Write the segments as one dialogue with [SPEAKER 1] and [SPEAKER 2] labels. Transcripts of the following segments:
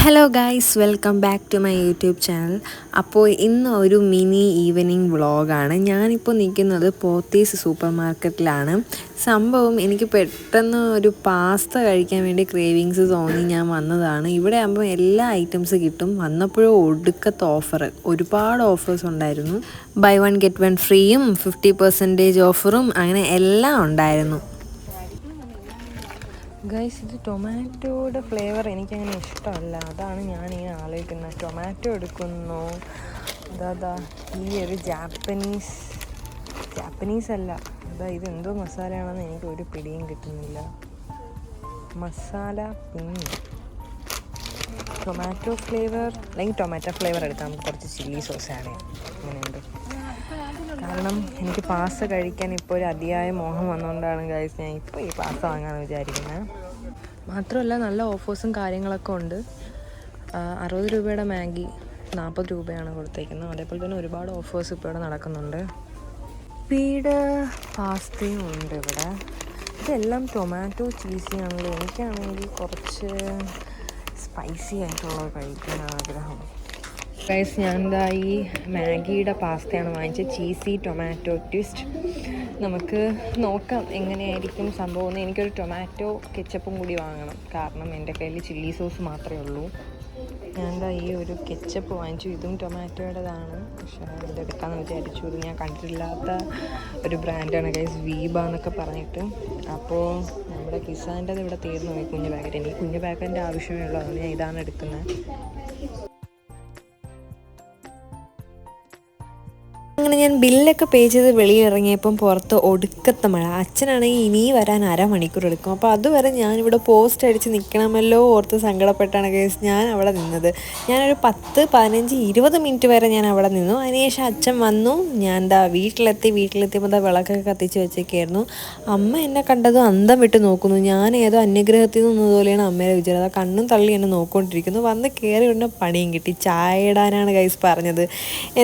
[SPEAKER 1] Hello guys, welcome back to my YouTube channel. അപ്പോൾ ഇന്ന് ഒരു മിനി ഈവനിങ് വ്ളോഗാണ്. ഞാനിപ്പോൾ നിൽക്കുന്നത് പോത്തീസ് സൂപ്പർ മാർക്കറ്റിലാണ്. സംഭവം എനിക്ക് പെട്ടെന്ന് ഒരു പാസ്ത കഴിക്കാൻ വേണ്ടി ക്രേവിങ്സ് തോന്നി ഞാൻ വന്നതാണ്. ഇവിടെ ആകുമ്പോൾ എല്ലാ ഐറ്റംസ് കിട്ടും. വന്നപ്പോഴും ഒടുക്കത്തെ ഓഫർ, ഒരുപാട് ഓഫേഴ്സ് ഉണ്ടായിരുന്നു. ബൈ വൺ ഗെറ്റ് വൺ ഫ്രീയും 50% ഓഫറും അങ്ങനെ എല്ലാം ഉണ്ടായിരുന്നു. ഗൈസ്, ഇത് ടൊമാറ്റോയുടെ ഫ്ലേവർ എനിക്കങ്ങനെ ഇഷ്ടമല്ല. അതാണ് ഞാനിങ്ങനെ ആലോചിക്കുന്നത്. ടൊമാറ്റോ എടുക്കുന്നു. അതാ ഈ ഒരു ജാപ്പനീസ് അല്ല, ഇതെന്തോ മസാലയാണെന്ന് എനിക്ക് ഒരു പിടിയും കിട്ടുന്നില്ല. മസാല പിന്നെ ടൊമാറ്റോ ഫ്ലേവർ, അല്ലെങ്കിൽ ടൊമാറ്റോ ഫ്ലേവർ എടുക്കാം. നമുക്ക് കുറച്ച് ചില്ലി സോസ് ആഡ് ചെയ്യാം. അങ്ങനെയുണ്ട്. കാരണം എനിക്ക് പാസ്ത കഴിക്കാൻ ഇപ്പോൾ ഒരു അതിയായ മോഹം വന്നുകൊണ്ടാണ് ഗൈസ് ഞാൻ ഇപ്പോൾ ഈ പാസ്ത വാങ്ങാമെന്ന് വിചാരിക്കുന്നത്. മാത്രമല്ല നല്ല ഓഫേഴ്സും കാര്യങ്ങളൊക്കെ ഉണ്ട്. 60 രൂപയുടെ മാഗി 40 രൂപയാണ് കൊടുത്തേക്കുന്നത്. അതേപോലെ തന്നെ ഒരുപാട് ഓഫേഴ്സ് ഇപ്പോൾ ഇവിടെ നടക്കുന്നുണ്ട്. സ്പീഡ് പാസ്തയും ഉണ്ട് ഇവിടെ. ഇതെല്ലാം ടൊമാറ്റോ ചീസിയാണല്ലോ. എനിക്കാണെങ്കിൽ കുറച്ച് സ്പൈസി ആയിട്ടുള്ളത് കഴിക്കാൻ ആഗ്രഹം. ഗൈസ്, ഞാൻ ഈ മാഗിയുടെ പാസ്തയാണ് വാങ്ങിച്ചത്. Cheesy tomato twist. നമുക്ക് നോക്കാം എങ്ങനെയായിരിക്കും സംഭവം. എനിക്കൊരു ടൊമാറ്റോ കെച്ചപ്പും കൂടി വാങ്ങണം, കാരണം എൻ്റെ കയ്യിൽ ചില്ലി സോസ് മാത്രമേ ഉള്ളൂ. ഞാൻ ഈ ഒരു കെച്ചപ്പ് വാങ്ങിച്ചു. ഇതും ടൊമാറ്റോയുടേതാണ്, പക്ഷേ ഇതെടുക്കാമെന്ന് വിചാരിച്ചു. ഇത് ഞാൻ കണ്ടിട്ടില്ലാത്ത ഒരു ബ്രാൻഡാണ് ഗൈസ്, വീബ എന്നൊക്കെ പറഞ്ഞിട്ട്. അപ്പോൾ നമ്മുടെ കിസാൻ്റെത് ഇവിടെ തീർന്നു പോയി, കുഞ്ഞു പാക്കറ്റ്. എനിക്ക് കുഞ്ഞു പാക്കറ്റിൻ്റെ ആവശ്യമേ ഉള്ളൂ, അതുകൊണ്ട് ഞാൻ ഇതാണ് എടുക്കുന്നത്. അങ്ങനെ ഞാൻ ബില്ലൊക്കെ പേ ചെയ്ത് വെളിയിറങ്ങിയപ്പം പുറത്ത് ഒടുക്കത്തെ മഴ. അച്ഛനാണെങ്കിൽ ഇനി വരാൻ അരമണിക്കൂർ എടുക്കും. അപ്പോൾ അതുവരെ ഞാനിവിടെ പോസ്റ്റ് അടിച്ച് നിൽക്കണമല്ലോ ഓർത്ത് സങ്കടപ്പെട്ടാണ് കേസ് ഞാൻ അവിടെ നിന്നത്. ഞാനൊരു 10, 15, 20 മിനിറ്റ് വരെ ഞാൻ അവിടെ നിന്നു. അതിനുശേഷം അച്ഛൻ വന്നു. ഞാൻ വീട്ടിലെത്തിയപ്പോൾ വിളക്കൊക്കെ കത്തിച്ച് വെച്ചേക്കായിരുന്നു. അമ്മ എന്നെ കണ്ടതും അന്തം വിട്ട് നോക്കുന്നു. ഞാൻ ഏതോ അന്യഗ്രഹത്തിൽ നിന്നതുപോലെയാണ് അമ്മയുടെ വിചാരം. ആ കണ്ണും തള്ളി എന്നെ നോക്കിക്കൊണ്ടിരിക്കുന്നു. വന്ന് കയറി ഉടനെ പണിയും കിട്ടി. ചായ ഇടാനാണ് ഗൈസ് പറഞ്ഞത്.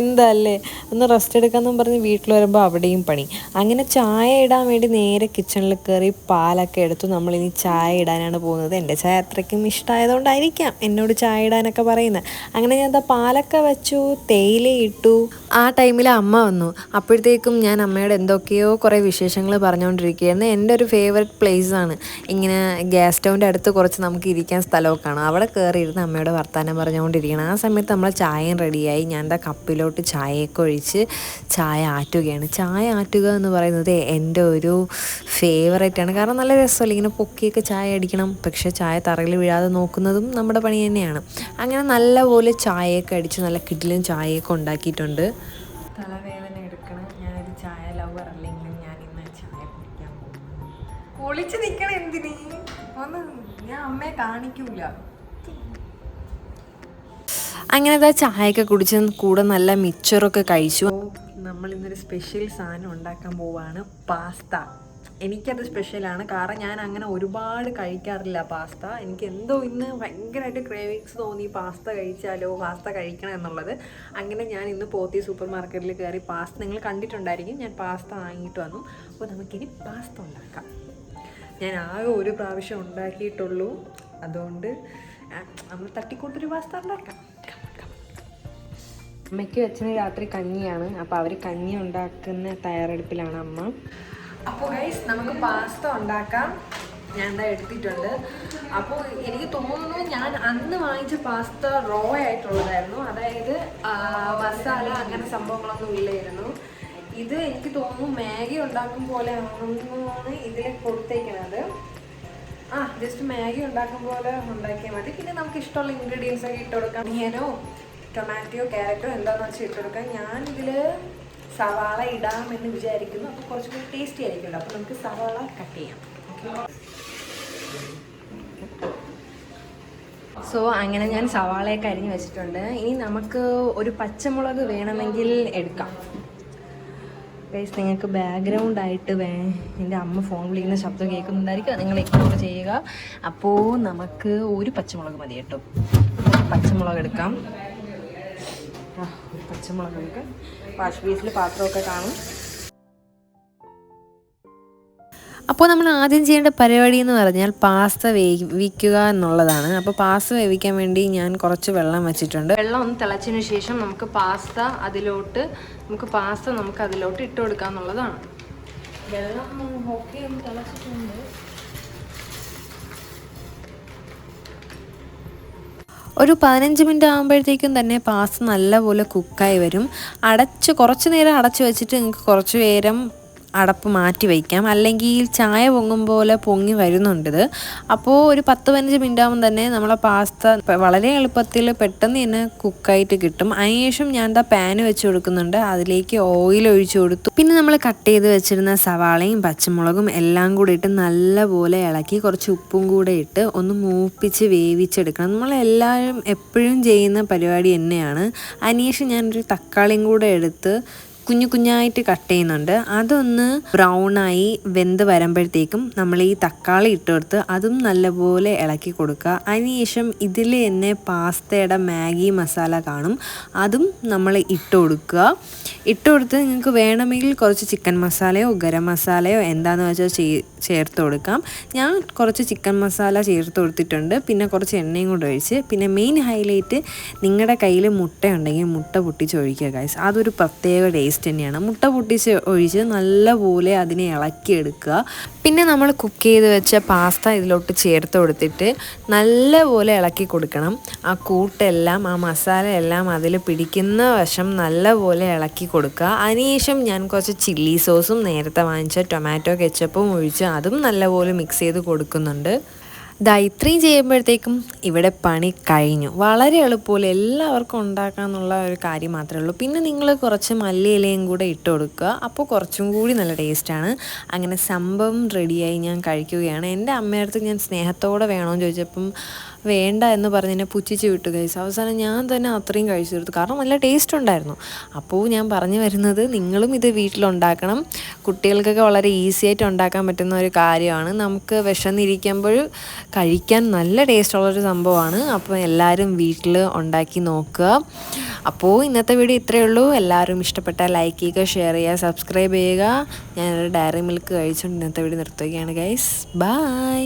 [SPEAKER 1] എന്താ അല്ലേ, ഒന്ന് റെസ്റ്റ് എടുക്കാമെന്നും പറഞ്ഞ് വീട്ടിൽ വരുമ്പോൾ അവിടെയും പണി. അങ്ങനെ ചായ ഇടാൻ വേണ്ടി നേരെ കിച്ചണിൽ കയറി പാലൊക്കെ എടുത്തു. നമ്മളിനി ചായ ഇടാനാണ് പോകുന്നത്. എൻ്റെ ചായ അത്രയ്ക്കും ഇഷ്ടമായതുകൊണ്ടായിരിക്കാം എന്നോട് ചായ ഇടാനൊക്കെ പറയുന്നത്. അങ്ങനെ ഞാൻ പാലൊക്കെ വെച്ചു, തേയില ഇട്ടു. ആ ടൈമിൽ അമ്മ വന്നു. അപ്പോഴത്തേക്കും ഞാൻ അമ്മയോട് എന്തൊക്കെയോ കുറേ വിശേഷങ്ങൾ പറഞ്ഞുകൊണ്ടിരിക്കുകയായിരുന്നു. എൻ്റെ ഒരു ഫേവററ്റ് പ്ലേസാണ് ഇങ്ങനെ ഗ്യാസ് സ്റ്റൗവിൻ്റെ അടുത്ത് കുറച്ച് നമുക്ക് ഇരിക്കാൻ സ്ഥലമൊക്കെ കാണും. അവിടെ കയറിയിരുന്ന് അമ്മയോട് വർത്താനം പറഞ്ഞുകൊണ്ടിരിക്കണം. ആ സമയത്ത് നമ്മൾ ചായയും റെഡിയായി. ഞാൻ കപ്പിലോട്ട് ചായയൊക്കെ ഒഴിച്ച് ചായ ആറ്റുകയാണ്. ചായ ആറ്റുക എന്ന് പറയുന്നത് എൻ്റെ ഒരു ഫേവറേറ്റാണ്. കാരണം നല്ല രസമല്ല ഇങ്ങനെ പൊക്കിയൊക്കെ ചായ അടിക്കണം. പക്ഷേ ചായ തറയിൽ വീഴാതെ നോക്കുന്നതും നമ്മുടെ പണി തന്നെയാണ്. അങ്ങനെ നല്ലപോലെ ചായയൊക്കെ അടിച്ച് നല്ല കിടിലും ചായയൊക്കെ ഉണ്ടാക്കിയിട്ടുണ്ട്. തലവേദന എടുക്കണം. ഞാനൊരു ചായ ലവർ അല്ലെങ്കിലും ഞാൻ ഇന്ന് ചായ കുടിക്കാൻ പോകും. ഒളിച്ച് നിൽക്കണം എന്തിന്? ഒന്ന് ഞാൻ അമ്മയെ കാണിക്കൂല. അങ്ങനെ ചായയൊക്കെ കുടിച്ച് കൂടെ നല്ല മിച്ചറൊക്കെ കഴിച്ചു. നമ്മൾ ഇന്നൊരു സ്പെഷ്യൽ സാധനം ഉണ്ടാക്കാൻ പോവാണ്, പാസ്ത. എനിക്കത് സ്പെഷ്യലാണ്, കാരണം ഞാൻ അങ്ങനെ ഒരുപാട് കഴിക്കാറില്ല പാസ്ത. എനിക്ക് എന്തോ ഇന്ന് ഭയങ്കരമായിട്ട് ക്രേവിങ്സ് തോന്നി പാസ്ത കഴിക്കണം എന്നുള്ളത്. അങ്ങനെ ഞാൻ ഇന്ന് പോത്തി സൂപ്പർ മാർക്കറ്റിൽ കയറി പാസ്ത, നിങ്ങൾ കണ്ടിട്ടുണ്ടായിരിക്കും, ഞാൻ പാസ്ത വാങ്ങിയിട്ട് വന്നു. അപ്പോൾ നമുക്കിനി പാസ്ത ഉണ്ടാക്കാം. ഞാൻ ആകെ ഒരു പ്രാവശ്യം ഉണ്ടാക്കിയിട്ടുള്ളൂ, അതുകൊണ്ട് നമ്മൾ തട്ടിക്കൂട്ടൊരു പാസ്ത ഉണ്ടാക്കാം. അമ്മയ്ക്കും അച്ഛന് രാത്രി കഞ്ഞിയാണ്, അപ്പോൾ അവർ കഞ്ഞി ഉണ്ടാക്കുന്ന തയ്യാറെടുപ്പിലാണ് അമ്മ. അപ്പോൾ ഗൈസ്, നമുക്ക് പാസ്ത ഉണ്ടാക്കാം. ഞാൻ എടുത്തിട്ടുണ്ട്. അപ്പോൾ എനിക്ക് തോന്നുന്നു ഞാൻ അന്ന് വാങ്ങിച്ച പാസ്ത റോ ആയിട്ടുള്ളതായിരുന്നു, അതായത് മസാല അങ്ങനെ സംഭവങ്ങളൊന്നും ഇല്ലായിരുന്നു. ഇത് എനിക്ക് തോന്നുന്നു മാഗി ഉണ്ടാക്കും പോലെ ആണെന്നാണ് ഇതിൽ കൊടുത്തേക്കുന്നത്. ജസ്റ്റ് മാഗി ഉണ്ടാക്കും പോലെ ഉണ്ടാക്കിയാൽ മതി. പിന്നെ നമുക്ക് ഇഷ്ടമുള്ള ഇൻഗ്രീഡിയൻസ് ഒക്കെ ഇട്ട് കൊടുക്കാം. ഓണിയനോ ടൊമാറ്റോ ക്യാരറ്റോ എന്താണെന്ന് വെച്ചാൽ ഇട്ട് കൊടുക്കാം. ഞാനിതിൽ സവാള ഇടാമെന്ന് വിചാരിക്കുന്നു, അപ്പോൾ കുറച്ചും കൂടി ടേസ്റ്റി ആയിരിക്കുമല്ലോ. അപ്പോൾ നമുക്ക് സവാള കട്ട് ചെയ്യാം. സോ അങ്ങനെ ഞാൻ സവാളയൊക്കെ അരിഞ്ഞ് വെച്ചിട്ടുണ്ട്. ഇനി നമുക്ക് ഒരു പച്ചമുളക് വേണമെങ്കിൽ എടുക്കാം. ഗൈസ്, നിങ്ങൾക്ക് ബാക്ക്ഗ്രൗണ്ടായിട്ട് എൻ്റെ അമ്മ ഫോൺ വിളിക്കുന്ന ശബ്ദം കേൾക്കുന്നുണ്ടായിരിക്കും, നിങ്ങൾ ഇഗ്നോർ ചെയ്യുക. അപ്പോൾ നമുക്ക് ഒരു പച്ചമുളക് മതി കേട്ടോ. പച്ചമുളക് എടുക്കാം. പച്ചമുളക് എടുക്കാം. വാഷ് ബേസിൽ പാത്രമൊക്കെ കാണും. അപ്പോൾ നമ്മൾ ആദ്യം ചെയ്യേണ്ട പരിപാടി എന്ന് പറഞ്ഞാൽ പാസ്ത വേവിക്കുക എന്നുള്ളതാണ്. അപ്പോൾ പാസ്ത വേവിക്കാൻ വേണ്ടി ഞാൻ കുറച്ച് വെള്ളം വെച്ചിട്ടുണ്ട്. വെള്ളം ഒന്ന് തിളച്ചതിന് ശേഷം നമുക്ക് പാസ്ത അതിലോട്ട് ഇട്ട് കൊടുക്കുക എന്നുള്ളതാണ്. വെള്ളം ഒക്കെ ഒന്ന് തിളച്ചിട്ടുണ്ട്. ഒരു 15 മിനിറ്റ് ആകുമ്പോഴത്തേക്കും തന്നെ പാസ്ത നല്ലപോലെ കുക്കായി വരും. കുറച്ച് നേരം അടച്ച് വെച്ചിട്ട് നിങ്ങൾക്ക് കുറച്ച് നേരം അടപ്പ് മാറ്റി വയ്ക്കാം, അല്ലെങ്കിൽ ചായ പൊങ്ങും പോലെ പൊങ്ങി വരുന്നുണ്ട്. അപ്പോൾ ഒരു 10-15 മിനിറ്റ് ആകുമ്പോൾ തന്നെ നമ്മളെ പാസ്ത വളരെ എളുപ്പത്തിൽ പെട്ടെന്ന് തന്നെ കുക്കായിട്ട് കിട്ടും. അതിനുശേഷം ഞാൻ പാന് വെച്ച് കൊടുക്കുന്നുണ്ട്, അതിലേക്ക് ഓയിൽ ഒഴിച്ചു കൊടുത്തു. പിന്നെ നമ്മൾ കട്ട് ചെയ്ത് വെച്ചിരുന്ന സവാളയും പച്ചമുളകും എല്ലാം കൂടി ഇട്ട് നല്ലപോലെ ഇളക്കി കുറച്ച് ഉപ്പും കൂടെ ഇട്ട് ഒന്ന് മൂപ്പിച്ച് വേവിച്ചെടുക്കണം. നമ്മളെല്ലാവരും എപ്പോഴും ചെയ്യുന്ന പരിപാടി തന്നെയാണ്. അതിനുശേഷം ഞാനൊരു തക്കാളിയും കൂടെ എടുത്ത് കുഞ്ഞായിട്ട് കട്ട് ചെയ്യുന്നുണ്ട്. അതൊന്ന് ബ്രൗണായി വെന്ത് വരുമ്പോഴത്തേക്കും നമ്മൾ ഈ തക്കാളി ഇട്ട് കൊടുത്ത് അതും നല്ലപോലെ ഇളക്കി കൊടുക്കുക. അതിനുശേഷം ഇതിൽ തന്നെ പാസ്തയുടെ മാഗി മസാല കാണും, അതും നമ്മൾ ഇട്ട് കൊടുക്കുക. ഇട്ട് കൊടുത്ത് നിങ്ങൾക്ക് വേണമെങ്കിൽ കുറച്ച് ചിക്കൻ മസാലയോ ഗരം മസാലയോ എന്താണെന്ന് വെച്ചാൽ ചേർത്ത് കൊടുക്കാം. ഞാൻ കുറച്ച് ചിക്കൻ മസാല ചേർത്ത് കൊടുത്തിട്ടുണ്ട്, പിന്നെ കുറച്ച് എണ്ണയും കൂടെ ഒഴിച്ച്. പിന്നെ മെയിൻ ഹൈലൈറ്റ്, നിങ്ങളുടെ കയ്യിൽ മുട്ട ഉണ്ടെങ്കിൽ മുട്ട പൊട്ടിച്ച് ഒഴിക്കുക ഗൈസ്. അതൊരു പ്രത്യേക ടേസ്റ്റ് തന്നെയാണ്. മുട്ട പൊട്ടിച്ച് ഒഴിച്ച് നല്ലപോലെ അതിനെ ഇളക്കിയെടുക്കുക. പിന്നെ നമ്മൾ കുക്ക് ചെയ്ത് വെച്ച പാസ്ത ഇതിലോട്ട് ചേർത്ത് കൊടുത്തിട്ട് നല്ലപോലെ ഇളക്കി കൊടുക്കണം. ആ കൂട്ടെല്ലാം ആ മസാല എല്ലാം അതിൽ പിടിക്കുന്ന വശം നല്ലപോലെ ഇളക്കി കൊടുക്കുക. അതിനുശേഷം ഞാൻ കുറച്ച് ചില്ലി സോസും നേരത്തെ വാങ്ങിച്ച ടൊമാറ്റോ കെച്ചപ്പും ഒഴിച്ച് അതും നല്ലപോലെ മിക്സ് ചെയ്ത് കൊടുക്കുന്നുണ്ട്. ഇത്രയും ചെയ്യുമ്പോഴത്തേക്കും ഇവിടെ പണി കഴിഞ്ഞു. വളരെ എളുപ്പമല്ലേ, എല്ലാവർക്കും ഉണ്ടാക്കാമെന്നുള്ള ഒരു കാര്യം മാത്രമേ ഉള്ളൂ. പിന്നെ നിങ്ങൾ കുറച്ച് മല്ലിയിലയും കൂടെ ഇട്ട് കൊടുക്കുക, അപ്പോൾ കുറച്ചും കൂടി നല്ല ടേസ്റ്റാണ്. അങ്ങനെ സംഭവം റെഡിയായി ഞാൻ കഴിക്കുകയാണ്. എൻ്റെ അമ്മയടുത്ത് ഞാൻ സ്നേഹത്തോടെ വേണമെന്ന് ചോദിച്ചപ്പം വേണ്ട എന്ന് പറഞ്ഞ് എന്നെ പുച്ഛിച്ച് വിട്ടു ഗൈസ്. അവസാനം ഞാൻ തന്നെ അത്രയും കഴിച്ചു തീർത്തു, കാരണം നല്ല ടേസ്റ്റ് ഉണ്ടായിരുന്നു. അപ്പോൾ ഞാൻ പറഞ്ഞു വരുന്നത്, നിങ്ങളും ഇത് വീട്ടിലുണ്ടാക്കണം. കുട്ടികൾക്കൊക്കെ വളരെ ഈസി ആയിട്ട് ഉണ്ടാക്കാൻ പറ്റുന്ന ഒരു കാര്യമാണ്. നമുക്ക് വിശന്നിരിക്കുമ്പോൾ കഴിക്കാൻ നല്ല ടേസ്റ്റുള്ളൊരു സംഭവമാണ്. അപ്പോൾ എല്ലാവരും വീട്ടിൽ ഉണ്ടാക്കി നോക്കുക. അപ്പോൾ ഇന്നത്തെ വീഡിയോ ഇത്രയേ ഉള്ളൂ. എല്ലാവരും ഇഷ്ടപ്പെട്ടാൽ ലൈക്ക് ചെയ്യുക, ഷെയർ ചെയ്യുക, സബ്സ്ക്രൈബ് ചെയ്യുക. ഞാനൊരു ഡയറി മിൽക്ക് കഴിച്ചുകൊണ്ട് ഇന്നത്തെ വീഡിയോ നിർത്തുകയാണ് ഗൈസ്. ബൈ.